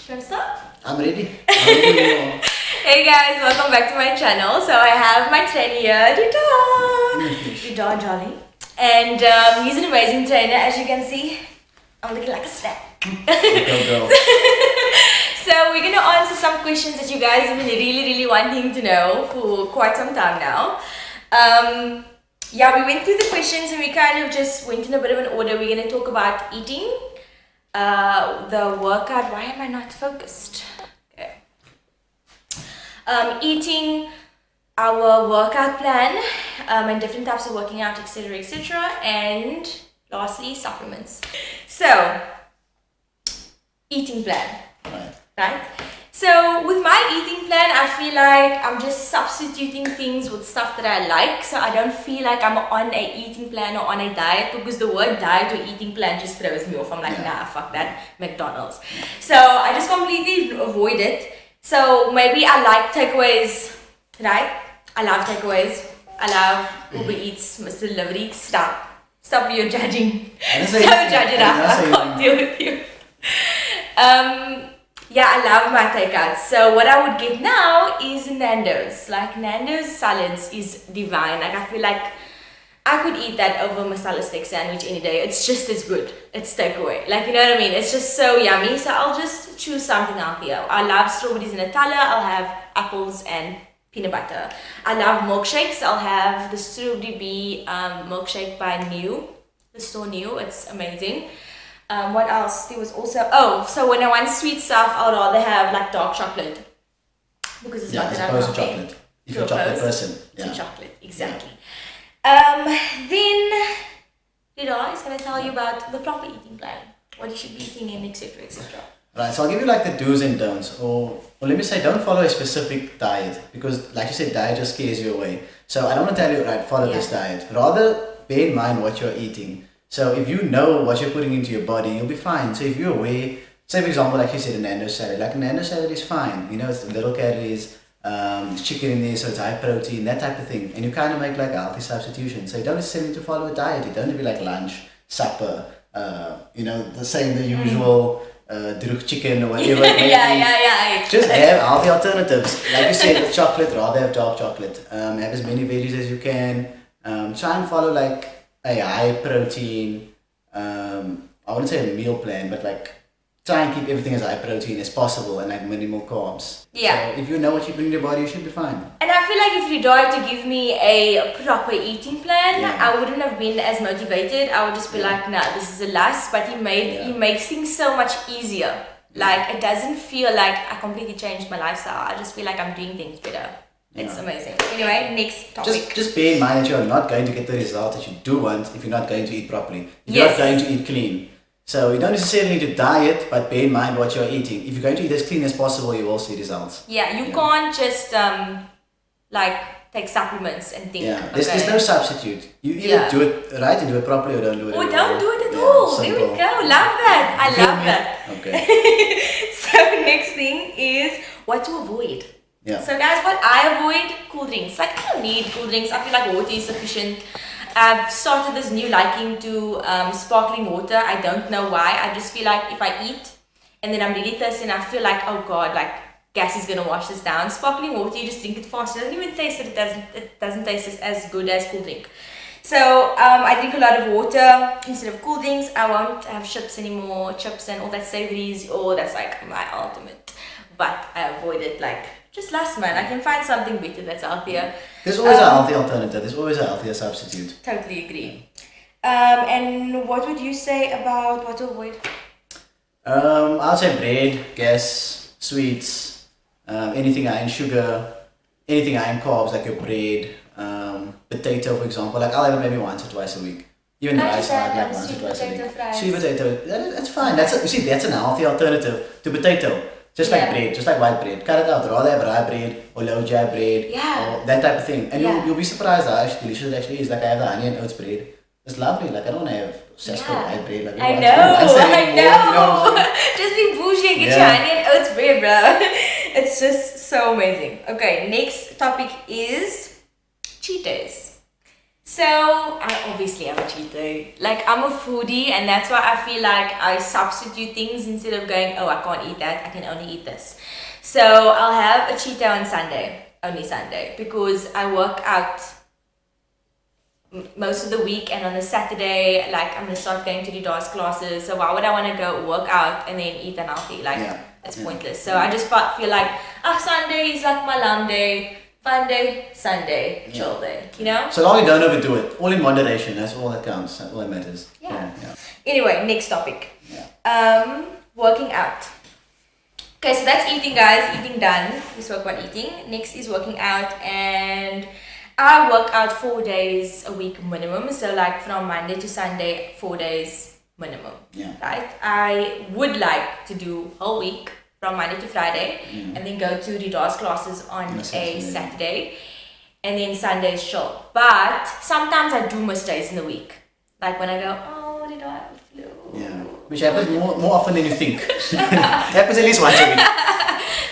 Should I start? I'm ready. I'm Hey guys, welcome back to my channel. So I have my trainer here, Redaa Dollie, and he's an amazing trainer. As you can see, I'm looking like a snack. Go. So we're gonna answer some questions that you guys have been really wanting to know for quite some time now. Yeah, we went through the questions and we kind of just went in a bit of an order. We're gonna talk about eating, the workout. Why am I not focused? Okay. Eating, our workout plan, and different types of working out, etc, and lastly supplements. So eating plan, right? So with my eating plan, I feel like I'm just substituting things with stuff that I like, so I don't feel like I'm on a eating plan or on a diet, because the word diet or eating plan just throws me off. I'm like, nah, fuck that, McDonald's. So I just completely avoid it. So maybe I like takeaways, right? I love takeaways. I love Uber Eats, Mr. Delivery. Stop your judging. Stop judging. I can't deal with you. Yeah, I love my takeouts. So what I would get now is Nando's. Like Nando's salads is divine. Like I feel like I could eat that over a masala steak sandwich any day. It's just as good. It's takeaway. Like, you know what I mean? It's just so yummy. So I'll just choose something healthier. I love strawberries in Nutella. I'll have apples and peanut butter. I love milkshakes. I'll have the strawberry bee milkshake by New. The store New. It's amazing. What else? There was also, so when I want sweet stuff, I'll rather have like dark chocolate, because it's not that I'm to chocolate. If you're a chocolate person. Yeah. To chocolate, exactly. Then Redaa is going to tell you about the proper eating plan, what you should be eating in, etc. Right, so I'll give you like the do's and don'ts, or let me say, don't follow a specific diet, because like you said, diet just scares you away. So I don't want to tell you, right, follow this diet. Rather, bear in mind what you're eating. So if you know what you're putting into your body, you'll be fine. So if you're aware, say for example, like you said, a Nando's salad. Like a Nando's salad is fine. You know, it's little calories, it's chicken in there, so it's high protein, that type of thing. And you kind of make like a healthy substitution. So you don't necessarily need to follow a diet. You don't need to be like lunch, supper, you know, the usual druk chicken or whatever. Yeah. Just have healthy alternatives. Like you said, with chocolate, rather have dark chocolate. Have as many veggies as you can. Try and follow like a high protein, I wouldn't say a meal plan, but like try and keep everything as high protein as possible and like minimal carbs. Yeah. So if you know what you put in your body, you should be fine. And I feel like if Redaa had to give me a proper eating plan, I wouldn't have been as motivated. I would just be like, nah, this is a lust. But he makes things so much easier. Like it doesn't feel like I completely changed my lifestyle. I just feel like I'm doing things better. It's amazing. Anyway, next topic. Just bear in mind that you're not going to get the result that you do want if you're not going to eat properly. If you're not going to eat clean. So you don't necessarily need to diet, but bear in mind what you're eating. If you're going to eat as clean as possible, you will see results. Yeah, you can't just like take supplements and think. Yeah, there's no substitute. You either do it right and do it properly, or don't do it. Or don't do it at all. There we go. Love that. I love that. Okay. So next thing is what to avoid. Yeah. So guys, what I avoid, cool drinks. Like I don't need cool drinks. I feel like water is sufficient. I've started this new liking to sparkling water. I don't know why. I just feel like if I eat and then I'm really thirsty and I feel like, oh god, like gas is gonna wash this down. Sparkling water, you just drink it fast. It doesn't even taste it. It doesn't taste as good as cool drink. So I drink a lot of water instead of cool drinks. I won't have chips anymore. Chips and all that savories. Oh, that's like my ultimate. But I avoid it like just last month. I can find something better that's healthier. There's always a healthy alternative. There's always a healthier substitute. Totally agree. And what would you say about what to avoid? I'll say bread, gas, sweets, anything high in sugar, anything high in carbs like your bread, potato for example. Like I'll have it maybe once or twice a week. Even rice, I have like once or twice a week. Sweet potato, that's fine. That's an healthy alternative to potato. Just like bread, just like white bread. Cut it out. Rather have rye bread or low jab bread or that type of thing. And you'll be surprised how delicious it actually is. Like I have the honey and oats bread. It's lovely. Like I don't want to have Cisco white bread. Like, I know. Just be bougie and get your honey and oats bread, bro. It's just so amazing. Okay, next topic is cheat days. So I obviously have a cheat day. Like I'm a foodie, and that's why I feel like I substitute things instead of going, oh, I can't eat that. I can only eat this. So I'll have a cheat day on Sunday, only Sunday, because I work out most of the week, and on the Saturday, like I'm gonna start going to the dance classes. So why would I want to go work out and then eat unhealthy? Like it's pointless. So I just feel like Sunday is like my lamb day. Fun day, Sunday, chill day, you know? So long you don't overdo it. All in moderation, that's all that counts. That's all that matters. Yeah. Anyway, next topic. Working out. Okay, so that's eating, guys. Eating done. We spoke about eating. Next is working out, and I work out 4 days a week minimum. So like from Monday to Sunday, 4 days minimum. Yeah. Right? I would like to do whole week from Monday to Friday, and then go to the dance classes on a Saturday, and then Sunday is chill. But sometimes I do miss days in the week, like when I go, oh, did I have a flu? Yeah, which happens more often than you think. It happens at least once a week.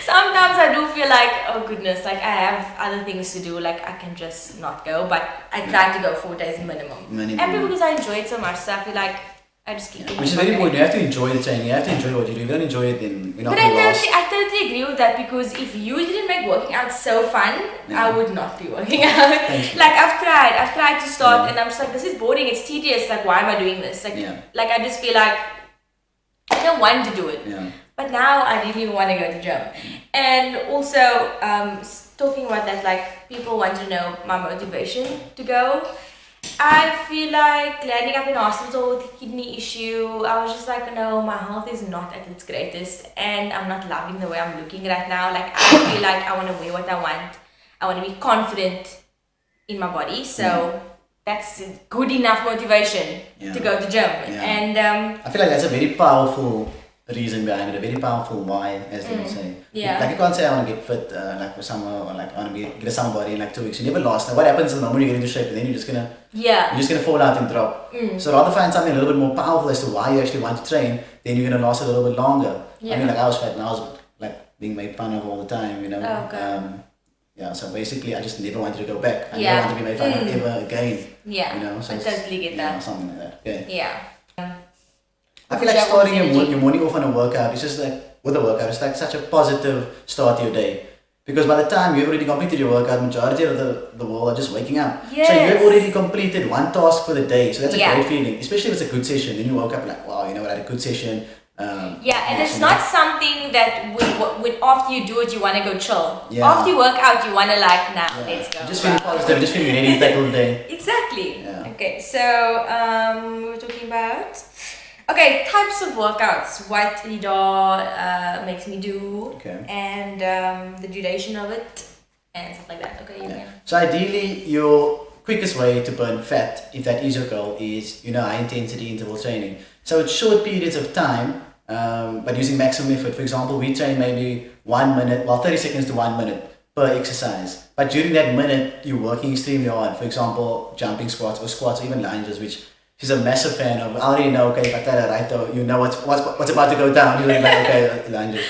Sometimes I do feel like, oh goodness, like I have other things to do, like I can just not go. But I try to go 4 days minimum. And because I enjoy it so much, so I feel like I just keep Which is very important. You have to enjoy the training. You have to enjoy what you do. If you don't enjoy it, then you're not But going to last. I totally agree with that, because if you didn't make working out so fun, I would not be working out. Like I've tried to start, and I'm just like, this is boring. It's tedious. Like, why am I doing this? Like, like I just feel like I don't want to do it. But now I really want to go to the gym. And also, talking about that, like people want to know my motivation to go. I feel like landing up in hospital with a kidney issue, I was just like, no, my health is not at its greatest, and I'm not loving the way I'm looking right now. Like I feel like I want to wear what I want. I want to be confident in my body. So that's good enough motivation to go to gym. And I feel like that's a very powerful reason behind it, a very powerful why, as they would say. Like you can't say I want to get fit like for summer, or like I want to get a summer body in like 2 weeks. You never last. Now what happens the moment you get into shape, and then you're just gonna fall out and drop. So rather find something a little bit more powerful as to why you actually want to train, then you're gonna last a little bit longer. I mean, like I was fat and I was like being made fun of all the time, you know. So basically I just never wanted to go back. I never wanted to be made fun of ever again. You know, so I totally get that. Something like that. I feel Push like up starting one's your morning off on a workout, it's just like, with a workout, it's like such a positive start to your day. Because by the time you've already completed your workout, majority of the world are just waking up. So you've already completed one task for the day. So that's a great feeling, especially if it's a good session. Then you woke up like, wow, you know what, I had a good session. And it's not something that when after you do it, you want to go chill. After you work out, you want to like, let's go. Just feeling positive, just feeling ready to tackle the day. Exactly. Okay, so we were talking about... Okay, types of workouts, what Redaa makes me do, and the duration of it, and stuff like that. Okay, you can. So ideally, your quickest way to burn fat, if that is your goal, is high intensity interval training. So it's short periods of time, but using maximum effort. For example, we train maybe 1 minute, 30 seconds to 1 minute per exercise. But during that minute, you're working extremely hard. For example, jumping squats or even lunges, which she's a massive fan of. I already know, okay, if I tell her right though, you know what's about to go down. You're like, okay, lunges.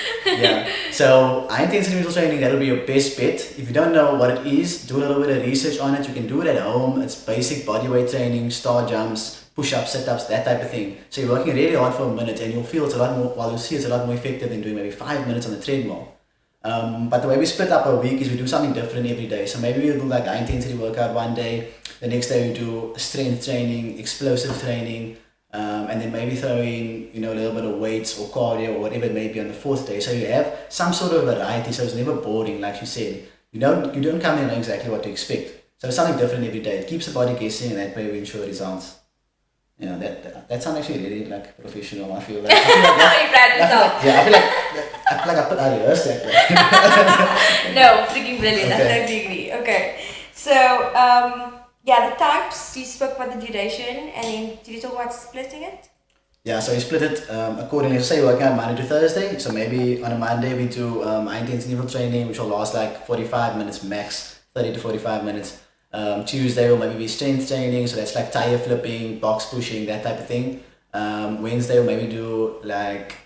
So high intensity interval training, that'll be your best bet. If you don't know what it is, do a little bit of research on it. You can do it at home. It's basic bodyweight training, star jumps, push-ups, sit-ups, that type of thing. So you're working really hard for a minute, and you'll feel it's a lot more, you'll see it's a lot more effective than doing maybe 5 minutes on the treadmill. But the way we split up our week is we do something different every day. So maybe we'll do like high intensity workout one day, the next day we do strength training, explosive training, and then maybe throw in a little bit of weights or cardio or whatever it may be on the fourth day. So you have some sort of variety, so it's never boring, like she said. You don't come in and know exactly what to expect. So it's something different every day. It keeps the body guessing, and that way we ensure results. That sounds actually really like professional. I feel like I put I rehearsed that. No, freaking brilliant. I totally agree. Okay, so the types, you spoke about the duration, and then did you talk about splitting it? Yeah, so you split it accordingly. So say you're working out Monday to Thursday. So maybe on a Monday we do high intensity interval training, which will last like 45 minutes max, 30 to 45 minutes. Tuesday will maybe be strength training, so that's like tire flipping, box pushing, that type of thing. Wednesday will maybe do like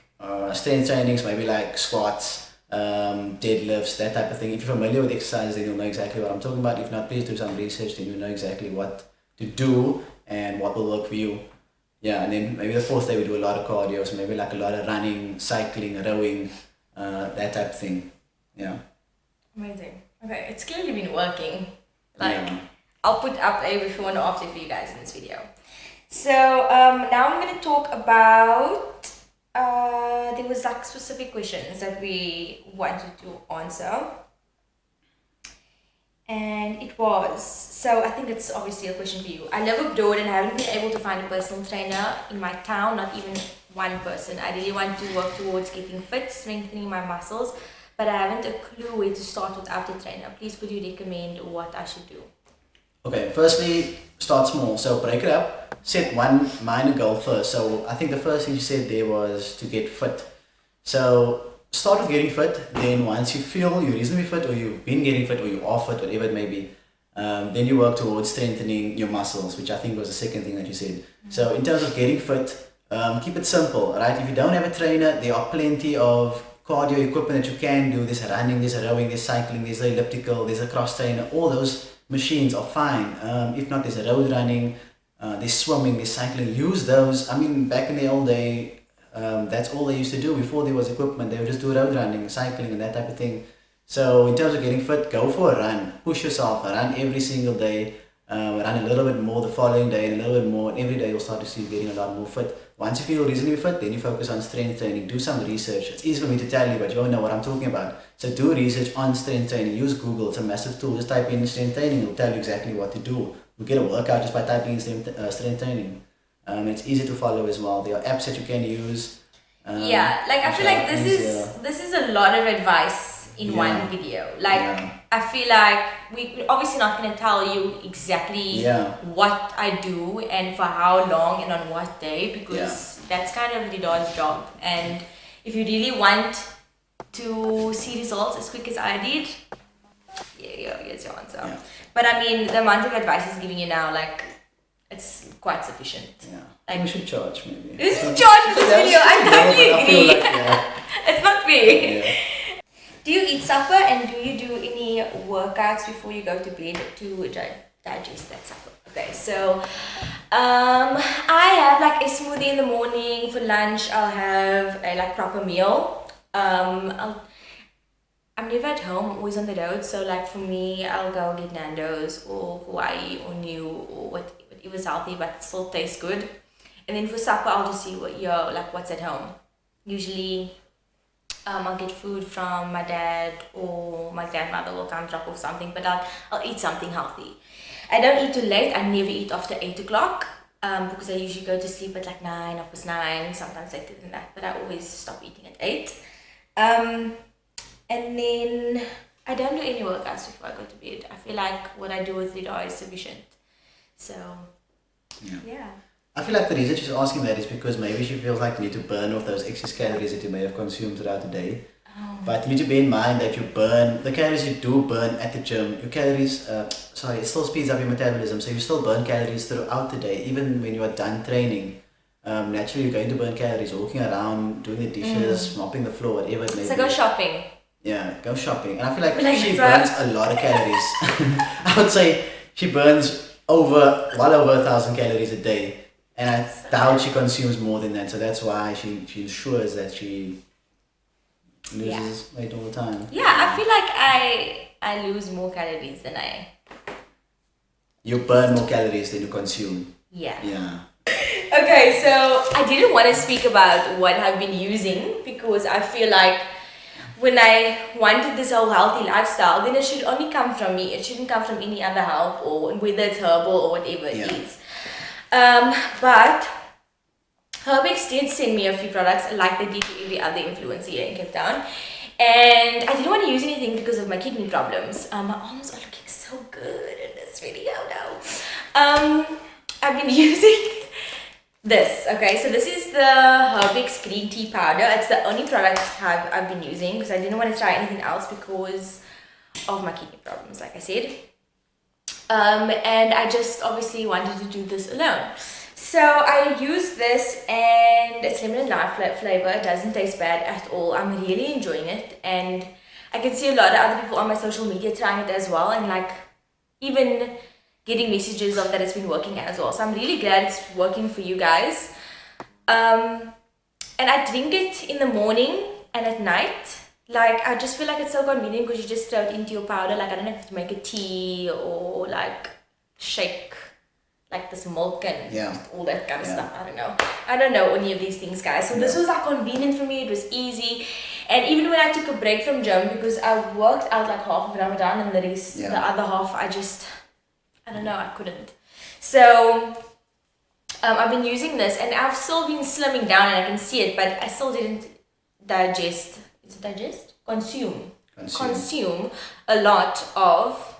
strength trainings, maybe like squats, deadlifts, that type of thing. If you're familiar with exercises, then you'll know exactly what I'm talking about. If not, please do some research, then you'll know exactly what to do and what will work for you. Yeah, and then maybe the fourth day we do a lot of cardio, so maybe like a lot of running, cycling, rowing, that type of thing. Yeah. Amazing. Okay, it's clearly been working. Like, Yeah. I'll put up a before and after for you guys in this video. So now I'm going to talk about, there was like specific questions that we wanted to answer. And it was, so I think it's obviously a question for you. I live abroad and I haven't been able to find a personal trainer in my town, not even one person. I really want to work towards getting fit, strengthening my muscles, but I haven't a clue where to start without a trainer. Please, could you recommend what I should do? Okay, firstly, start small. So break it up. Set one minor goal first. So I think the first thing you said there was to get fit. So start with getting fit. Then once you feel you're reasonably fit, or you've been getting fit, or you are fit, whatever it may be, then you work towards strengthening your muscles, which I think was the second thing that you said. So in terms of getting fit, keep it simple, right? If you don't have a trainer, there are plenty of cardio equipment that you can do. There's running, there's rowing, there's cycling, there's the elliptical, there's a cross trainer. All those machines are fine. If not, there's a road running, there's swimming, there's cycling. Use those. I mean, back in the old day, that's all they used to do. Before there was equipment, they would just do road running, cycling, and that type of thing. So in terms of getting fit, go for a run. Push yourself. Run every single day. Run a little bit more the following day, and a little bit more. And every day you'll start to see you getting a lot more fit. Once you feel reasonably fit, then you focus on strength training. Do some research. It's easy for me to tell you, but you don't know what I'm talking about. So do research on strength training. Use Google. It's a massive tool. Just type in strength training. It'll tell you exactly what to do. You get a workout just by typing in strength training. It's easy to follow as well. There are apps that you can use. Yeah, like I feel like this is a lot of advice in one video. Like I feel like we're obviously not going to tell you exactly what I do and for how long and on what day, because that's kind of Redaa's job. And if you really want to see results as quick as I did, here's your answer. Yeah. But I mean, the amount of advice he's giving you now, like, it's quite sufficient. Yeah. Like, we should charge maybe. We should charge for this video. I totally agree. Like, it's not fair. Yeah. Do you eat supper and do you do any workouts before you go to bed to digest that supper? Okay, so I have like a smoothie in the morning. For lunch, I'll have a like proper meal. I'm never at home, I'm always on the road. So like for me, I'll go get Nando's or Hawaii or New or whatever's healthy but still tastes good. And then for supper, I'll just see what's at home. Usually, I'll get food from my dad or my grandmother will come drop off something, but I'll eat something healthy. I don't eat too late. I never eat after 8 o'clock because I usually go to sleep at like 9, 9, sometimes later than that, but I always stop eating at 8. And then I don't do any workouts before I go to bed. I feel like what I do with Redaa is sufficient. So, yeah. I feel like the reason she's asking that is because maybe she feels like you need to burn off those excess calories that you may have consumed throughout the day. But you need to bear in mind that you burn, the calories you do burn at the gym, your calories, it still speeds up your metabolism, so you still burn calories throughout the day, even when you are done training. Naturally you're going to burn calories, walking around, doing the dishes, mopping the floor, whatever it may be. So go shopping. Yeah, go shopping. And I feel like she burns a lot of calories. I would say she burns well over 1,000 calories a day. And I doubt she consumes more than that. So that's why she ensures that she loses weight all the time. Yeah, I feel like I lose more calories than I... You burn more calories than you consume. Yeah. Yeah. Okay, so I didn't want to speak about what I've been using because I feel like when I wanted this whole healthy lifestyle, then it should only come from me. It shouldn't come from any other help or whether it's herbal or whatever it is. But Herbex did send me a few products like they did to every other influencer here in Cape Town. And I didn't want to use anything because of my kidney problems. My arms are looking so good in this video now. I've been using this. Okay, so this is the Herbex green tea powder. It's the only product I've been using because I didn't want to try anything else because of my kidney problems, like I said. And I just obviously wanted to do this alone. So I use this and it's lemon and lime flavor. It doesn't taste bad at all. I'm really enjoying it and I can see a lot of other people on my social media trying it as well, and like even getting messages of that it's been working as well. So I'm really glad it's working for you guys. And I drink it in the morning and at night. Like, I just feel like it's so convenient because you just throw it into your powder. Like, I don't have to make a tea or like shake like this milk and all that kind of stuff. I don't know any of these things, guys. So this was like convenient for me. It was easy. And even when I took a break from gym, because I worked out like half of Ramadan and the other half I don't know, I couldn't. So I've been using this and I've still been slimming down and I can see it, but I still didn't digest. Is it digest? Consume a lot of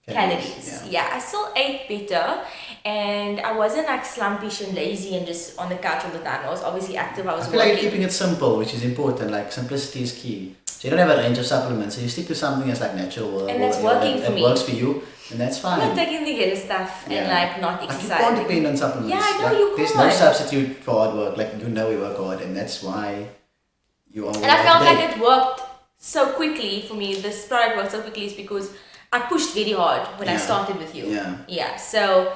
calories. Yeah, I still ate better and I wasn't like slumpish and lazy and just on the couch all the time. I was obviously active. I feel like keeping it simple, which is important. Like, simplicity is key. So you don't have a range of supplements, so you stick to something that's like natural and that's working for me. It works for you, and that's fine. I'm not taking the yellow stuff and like not exercising. Like, you can't depend on supplements. Yeah, I know, like, you can't. There's no substitute for hard work. Like, we work hard, and that's why you are. And I felt like it worked so quickly for me. This product worked so quickly is because I pushed very hard when I started with you. Yeah. So,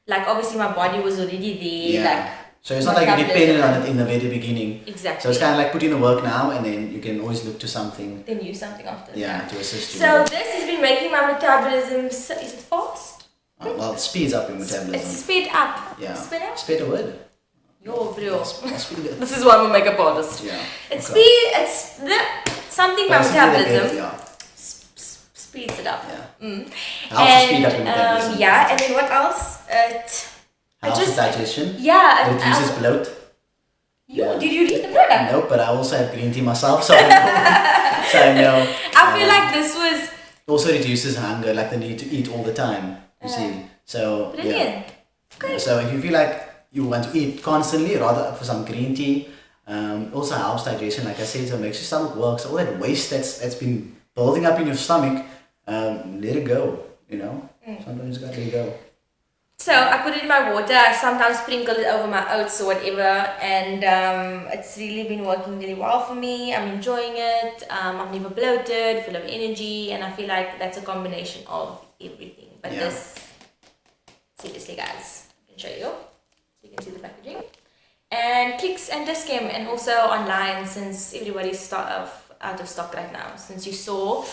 like, obviously my body was already there. Like, so it's not like you depended on it in the very beginning. Exactly. So it's kind of like put in the work now, and then you can always look to something. Then use something after. Yeah, to assist you. So this has been making my metabolism. Is it fast? Well, it speeds up your metabolism. It's speed up. Yeah. Speed up. Speed a word. Yo, bro. Speed it. This is why I'm a makeup artist. Yeah. It's something my metabolism. Speeds it up. Yeah. Helps speed up your metabolism. Yeah, and then what else? Helps digestion. Yeah. Reduces bloat. Did you read the product? No, but I also have green tea myself, so I know. I feel like this was... Also reduces hunger, like the need to eat all the time, you see. So, brilliant. Okay. So if you feel like you want to eat constantly, rather opt for some green tea. Also helps digestion, like I said, so makes your stomach work. So all that waste that's been building up in your stomach, let it go, Sometimes you gotta let it go. So I put it in my water. I sometimes sprinkle it over my oats or whatever, and it's really been working really well for me. I'm enjoying it. I'm never bloated, full of energy, and I feel like that's a combination of everything. But this, seriously, guys, I can show you. So you can see the packaging. And clicks and Discount, and also online, since everybody's out of stock right now. Since you saw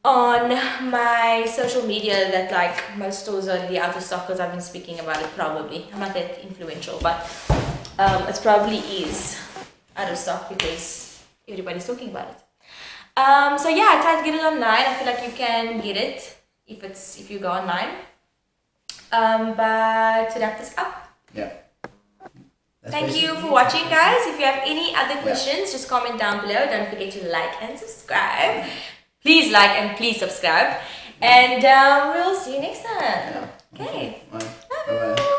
on my social media that like most stores are already out of stock, because I've been speaking about it. Probably I'm not that influential, but it probably is out of stock because everybody's talking about it. So yeah, I tried to get it online. I feel like you can get it if you go online. But to wrap this up, thank you for watching, guys. If you have any other questions, just comment down below. Don't forget to like and subscribe. Please like and please subscribe. And we'll see you next time. Okay. Bye. Love you.